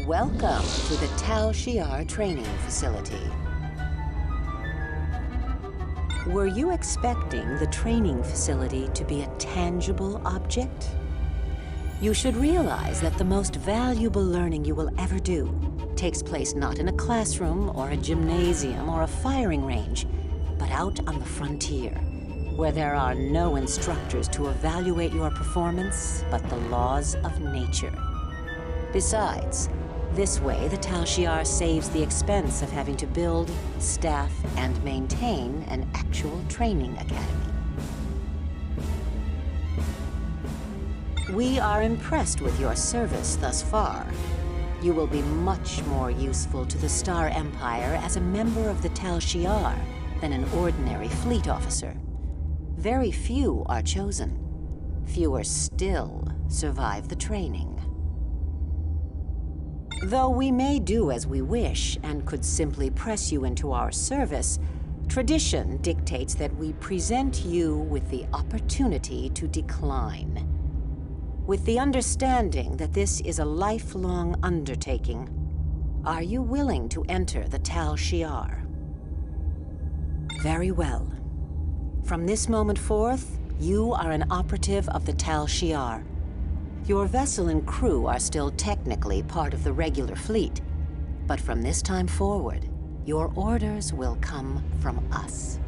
Welcome to the Tal Shiar training facility. Were you expecting the training facility to be a tangible object? You should realize that the most valuable learning you will ever do takes place not in a classroom or a gymnasium or a firing range, but out on the frontier, where there are no instructors to evaluate your performance but the laws of nature. Besides, this way the Tal Shiar saves the expense of having to build, staff, and maintain an actual training academy. We are impressed with your service thus far. You will be much more useful to the Star Empire as a member of the Tal Shiar than an ordinary fleet officer. Very few are chosen. Fewer still survive the training. Though we may do as we wish and could simply press you into our service, tradition dictates that we present you with the opportunity to decline. With the understanding that this is a lifelong undertaking, are you willing to enter the Tal Shiar? Very well. From this moment forth, you are an operative of the Tal Shiar. Your vessel and crew are still technically part of the regular fleet, but from this time forward, your orders will come from us.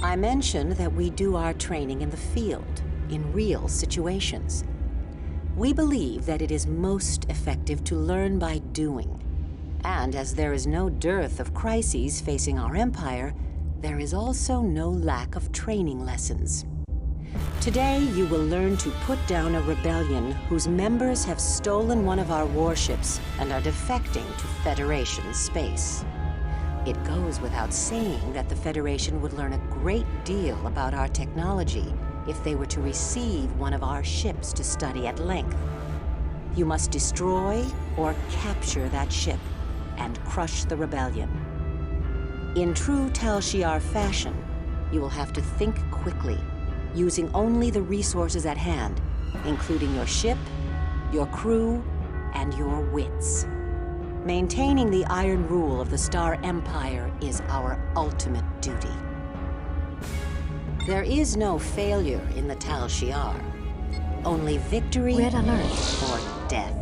I mentioned that we do our training in the field, in real situations. We believe that it is most effective to learn by doing. And as there is no dearth of crises facing our empire, there is also no lack of training lessons. Today, you will learn to put down a rebellion whose members have stolen one of our warships and are defecting to Federation space. It goes without saying that the Federation would learn a great deal about our technology if they were to receive one of our ships to study at length. You must destroy or capture that ship and crush the rebellion. In true Tal Shiar fashion, you will have to think quickly, using only the resources at hand, including your ship, your crew, and your wits. Maintaining the iron rule of the Star Empire is our ultimate duty. There is no failure in the Tal Shiar, only victory Red alert. or death.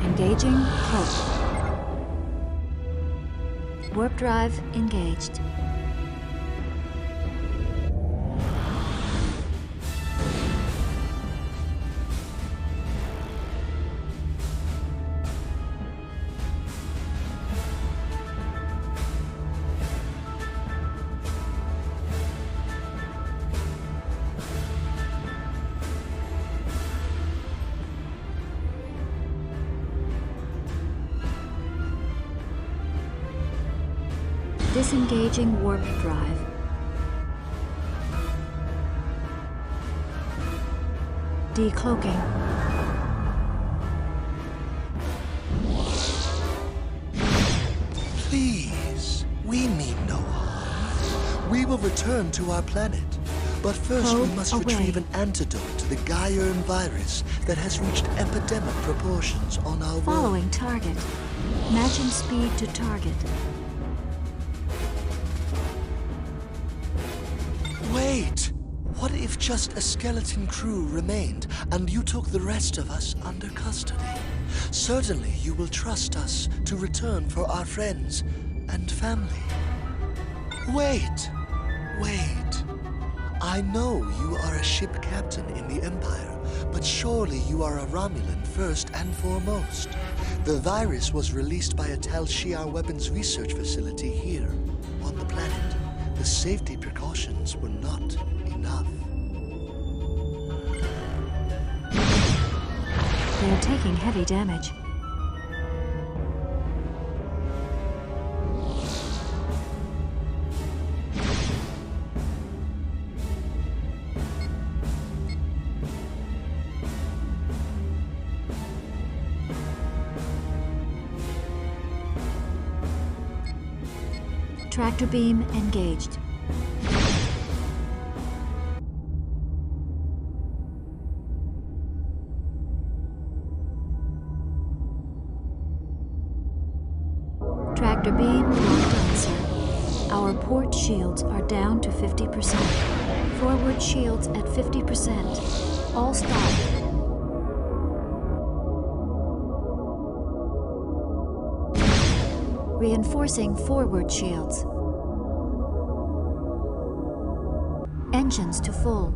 Engaging probe. Warp drive engaged. Disengaging warp drive. Decloaking. Please, we mean no harm. We will return to our planet. But first we Probe must away. retrieve an antidote to the Gaian virus that has reached epidemic proportions on our world. Following target. Matching speed to target. Wait! What if just a skeleton crew remained and you took the rest of us under custody? Certainly you will trust us to return for our friends and family. Wait! Wait! I know you are a ship captain in the Empire, but surely you are a Romulan first and foremost. The virus was released by a Tal Shiar weapons research facility here on the planet. The safety precautions were not enough. They are taking heavy damage. Tractor beam engaged. Support shields are down to 50%. Forward shields at 50%. All stop. Reinforcing forward shields. Engines to full.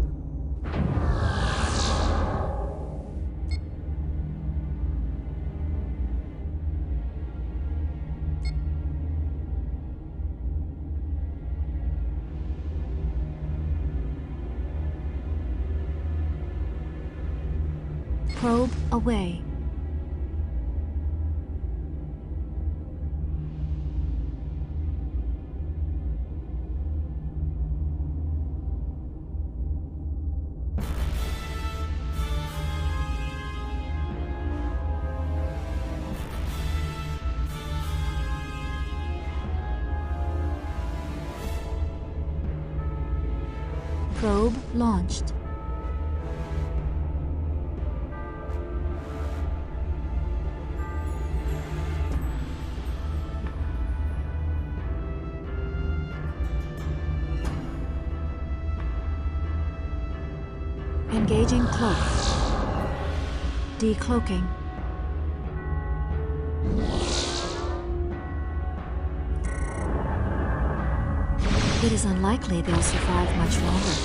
Probe away. Probe launched. Engaging cloak. Decloaking. It is unlikely they'll survive much longer.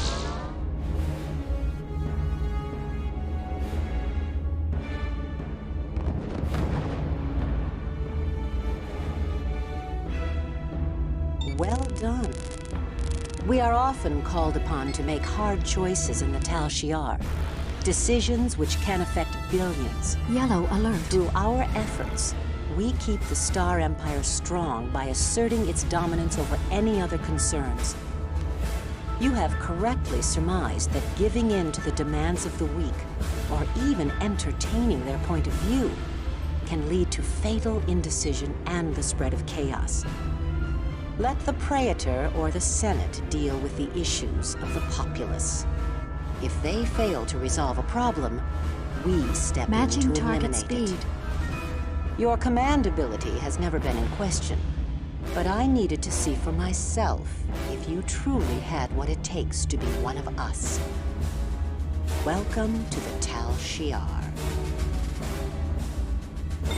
Well done. We are often called upon to make hard choices in the Tal Shiar. Decisions which can affect billions. Yellow alert. Through our efforts, we keep the Star Empire strong by asserting its dominance over any other concerns. You have correctly surmised that giving in to the demands of the weak, or even entertaining their point of view, can lead to fatal indecision and the spread of chaos. Let the Praetor or the Senate deal with the issues of the populace. If they fail to resolve a problem, we step in to Matching target eliminate speed. it. Your command ability has never been in question, but I needed to see for myself if you truly had what it takes to be one of us. Welcome to the Tal Shiar.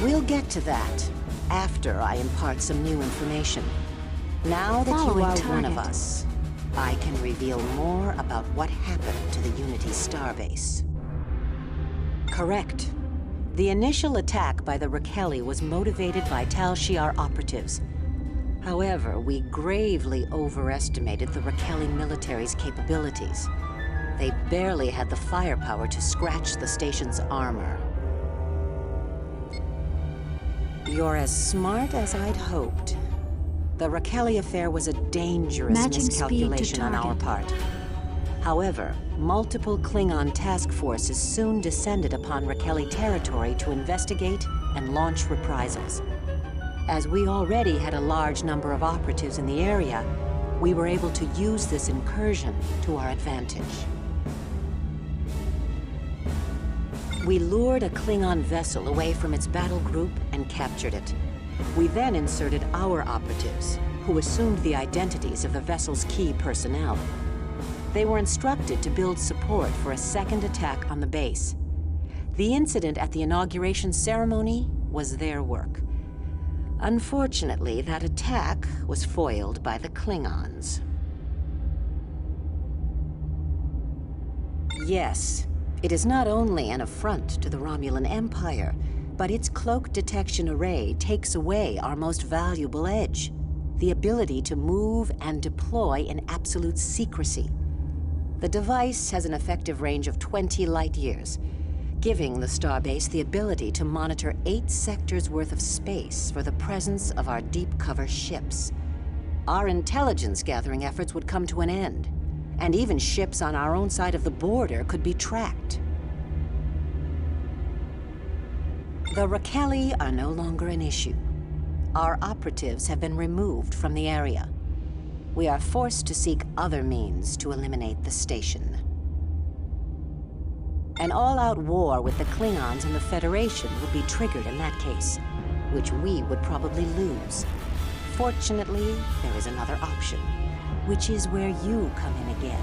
We'll get to that after I impart some new information. Now that you are one of us, I can reveal more about what happened to the Unity starbase. Correct. The initial attack by the Raquelli was motivated by Tal Shiar operatives. However, we gravely overestimated the Raquelli military's capabilities. They barely had the firepower to scratch the station's armor. You're as smart as I'd hoped. The Raquelli affair was a dangerous Matching miscalculation speed to on our target. part. However, multiple Klingon task forces soon descended upon Raquelli territory to investigate and launch reprisals. As we already had a large number of operatives in the area, we were able to use this incursion to our advantage. We lured a Klingon vessel away from its battle group and captured it. We then inserted our operatives, who assumed the identities of the vessel's key personnel. They were instructed to build support for a second attack on the base. The incident at the inauguration ceremony was their work. Unfortunately, that attack was foiled by the Klingons. Yes, it is not only an affront to the Romulan Empire, but its cloak detection array takes away our most valuable edge, the ability to move and deploy in absolute secrecy. The device has an effective range of 20 light-years, giving the starbase the ability to monitor 8 sectors worth of space for the presence of our deep-cover ships. Our intelligence-gathering efforts would come to an end, and even ships on our own side of the border could be tracked. The Raquelli are no longer an issue. Our operatives have been removed from the area. We are forced to seek other means to eliminate the station. An all-out war with the Klingons and the Federation would be triggered in that case, which we would probably lose. Unfortunately, there is another option, which is where you come in again.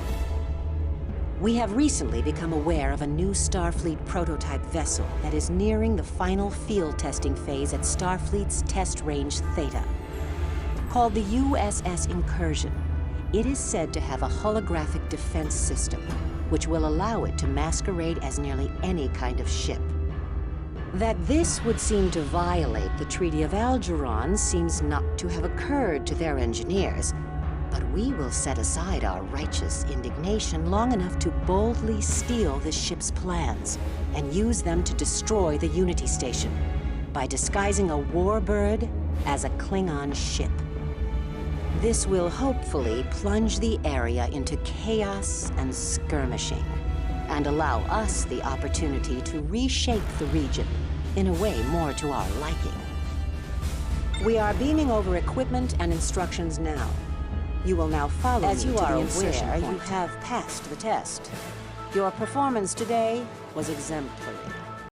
We have recently become aware of a new Starfleet prototype vessel that is nearing the final field testing phase at Starfleet's test range Theta. Called the USS Incursion, it is said to have a holographic defense system, which will allow it to masquerade as nearly any kind of ship. That this would seem to violate the Treaty of Algeron seems not to have occurred to their engineers, but we will set aside our righteous indignation long enough to boldly steal the ship's plans and use them to destroy the Unity Station by disguising a warbird as a Klingon ship. This will hopefully plunge the area into chaos and skirmishing, and allow us the opportunity to reshape the region in a way more to our liking. We are beaming over equipment and instructions now. You will now follow me to the insertion point. As you are aware, you have passed the test. Your performance today was exemplary.